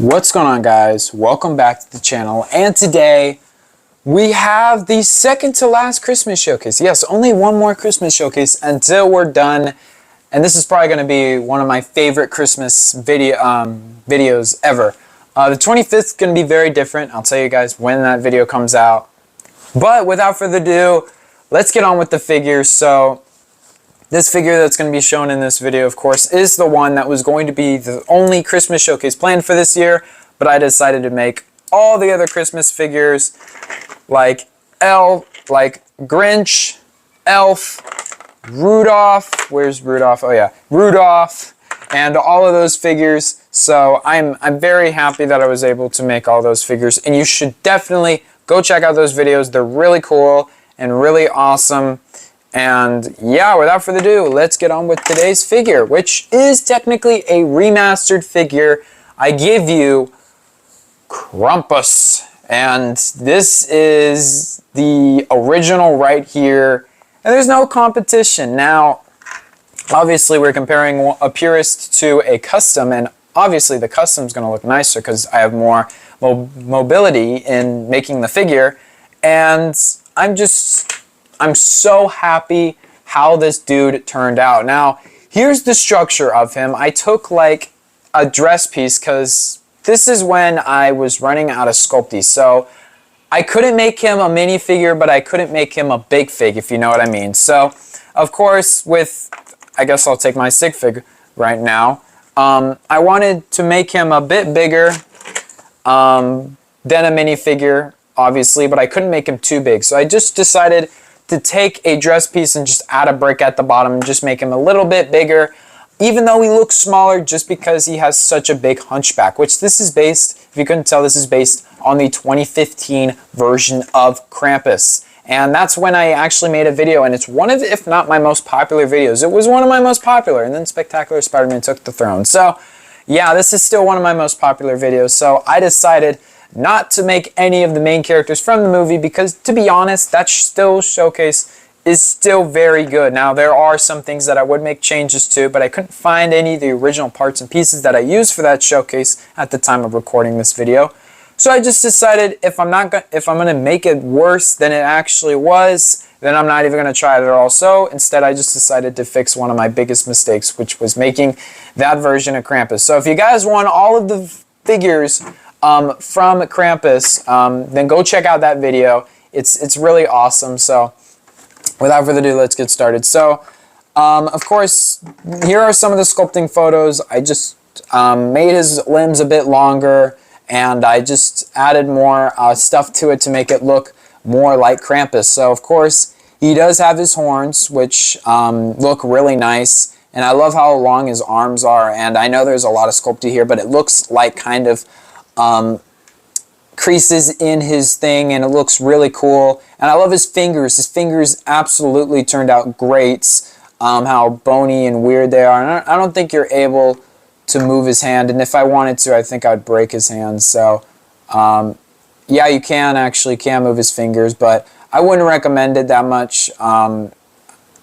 What's going on, guys? Welcome back to the channel, and today we have the second to last Christmas showcase. Yes, only one more Christmas showcase until we're done, and this is probably going to be one of my favorite Christmas videos ever. The 25th is going to be very different. I'll tell you guys when that video comes out, but without further ado, let's get on with the figures. So this figure that's going to be shown in this video, of course, is the one that was going to be the only Christmas showcase planned for this year, but I decided to make all the other Christmas figures like Grinch, Elf, Rudolph, where's Rudolph? Oh yeah, Rudolph, and all of those figures. So I'm very happy that I was able to make all those figures, and you should definitely go check out those videos. They're really cool and really awesome. And yeah, without further ado, let's get on with today's figure, which is technically a remastered figure. I give you Krampus, and this is the original right here, and there's no competition. Now, obviously, we're comparing a purist to a custom, and obviously the custom is going to look nicer because I have more mobility in making the figure, and I'm so happy how this dude turned out. Now, here's the structure of him. I took like a dress piece because this is when I was running out of Sculpties. So I couldn't make him a minifigure, but I couldn't make him a big fig, if you know what I mean. So, of course, I guess I'll take my sig fig right now. I wanted to make him a bit bigger than a minifigure, obviously, but I couldn't make him too big. So I just decided to take a dress piece and just add a brick at the bottom and just make him a little bit bigger, even though he looks smaller just because he has such a big hunchback, which this is based, if you couldn't tell, this is based on the 2015 version of Krampus. And that's when I actually made a video, and it's one of, if not my most popular videos. It was one of my most popular, and then Spectacular Spider-Man took the throne. So yeah, this is still one of my most popular videos. So I decided not to make any of the main characters from the movie because, to be honest, that still showcase is still very good. Now, there are some things that I would make changes to, but I couldn't find any of the original parts and pieces that I used for that showcase at the time of recording this video. So I just decided if I'm going to make it worse than it actually was, then I'm not even going to try it at all. So instead, I just decided to fix one of my biggest mistakes, which was making that version of Krampus. So if you guys want all of the figures from Krampus, then go check out that video. It's really awesome. So without further ado, let's get started. So of course, here are some of the sculpting photos. I just made his limbs a bit longer, and I just added more stuff to it to make it look more like Krampus. So of course, he does have his horns, which look really nice, and I love how long his arms are. And I know there's a lot of sculpting here, but it looks like kind of creases in his thing, and it looks really cool. And I love his fingers. His fingers absolutely turned out great. How bony and weird they are. And I don't think you're able to move his hand, and if I wanted to, I think I'd break his hand. So yeah, you can move his fingers, but I wouldn't recommend it that much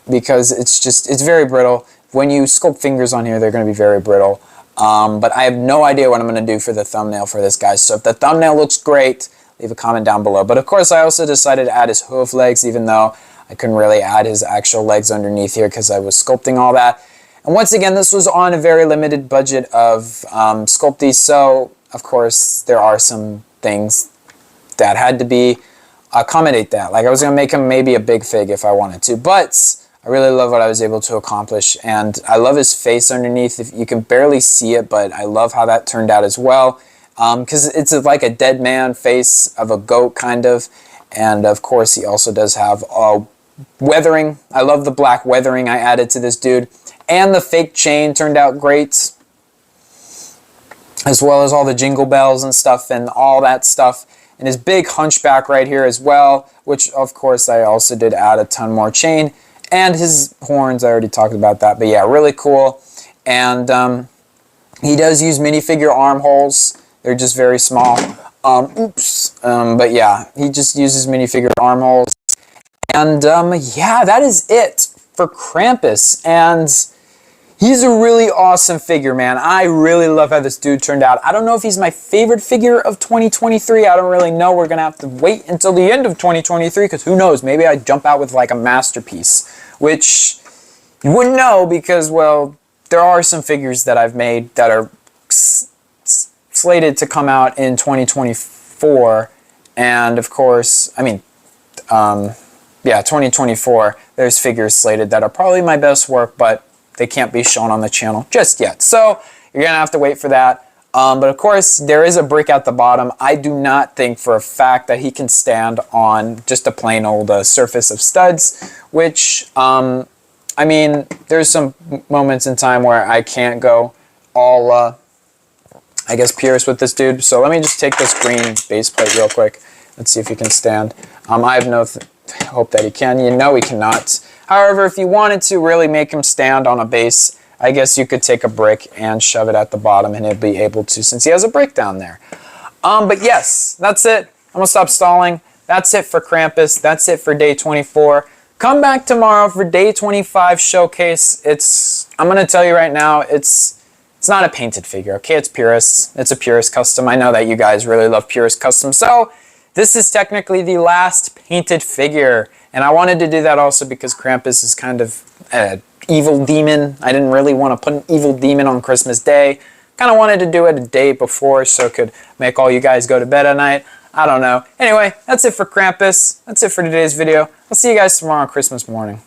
because it's very brittle. When you sculpt fingers on here, they're going to be very brittle. But I have no idea what I'm going to do for the thumbnail for this, guy. So if the thumbnail looks great, leave a comment down below. But of course, I also decided to add his hoof legs, even though I couldn't really add his actual legs underneath here because I was sculpting all that. And once again, this was on a very limited budget of Sculpties. So of course, there are some things that had to be accommodate that. Like I was going to make him maybe a big fig if I wanted to, but I really love what I was able to accomplish, and I love his face underneath. If you can barely see it, but I love how that turned out as well, because it's like a dead man face of a goat kind of, and of course he also does have weathering. I love the black weathering I added to this dude, and the fake chain turned out great, as well as all the jingle bells and stuff and all that stuff, and his big hunchback right here as well, which of course I also did add a ton more chain. And his horns, I already talked about that. But yeah, really cool. And he does use minifigure armholes. They're just very small. But yeah, he just uses minifigure armholes. And yeah, that is it for Krampus. And He's a really awesome figure, man. I really love how this dude turned out. I don't know if he's my favorite figure of 2023. I don't really know. We're going to have to wait until the end of 2023 because who knows? Maybe I jump out with like a masterpiece, which you wouldn't know because, well, there are some figures that I've made that are slated to come out in 2024. And of course, I mean, yeah, 2024, there's figures slated that are probably my best work, but they can't be shown on the channel just yet. So you're going to have to wait for that. But of course, there is a brick at the bottom. I do not think for a fact that he can stand on just a plain old surface of studs, which, I mean, there's some moments in time where I can't go all, I guess, purist with this dude. So let me just take this green base plate real quick. Let's see if he can stand. I have no hope that he can. You know he cannot. However, if you wanted to really make him stand on a base, I guess you could take a brick and shove it at the bottom and he'll be able to, since he has a brick down there. But yes, that's it. I'm going to stop stalling. That's it for Krampus. That's it for day 24. Come back tomorrow for day 25 showcase. I'm going to tell you right now, it's not a painted figure, okay? It's purist. It's a purist custom. I know that you guys really love purist custom. So this is technically the last painted figure. And I wanted to do that also because Krampus is kind of an evil demon. I didn't really want to put an evil demon on Christmas Day. Kind of wanted to do it a day before so it could make all you guys go to bed at night. I don't know. Anyway, that's it for Krampus. That's it for today's video. I'll see you guys tomorrow on Christmas morning.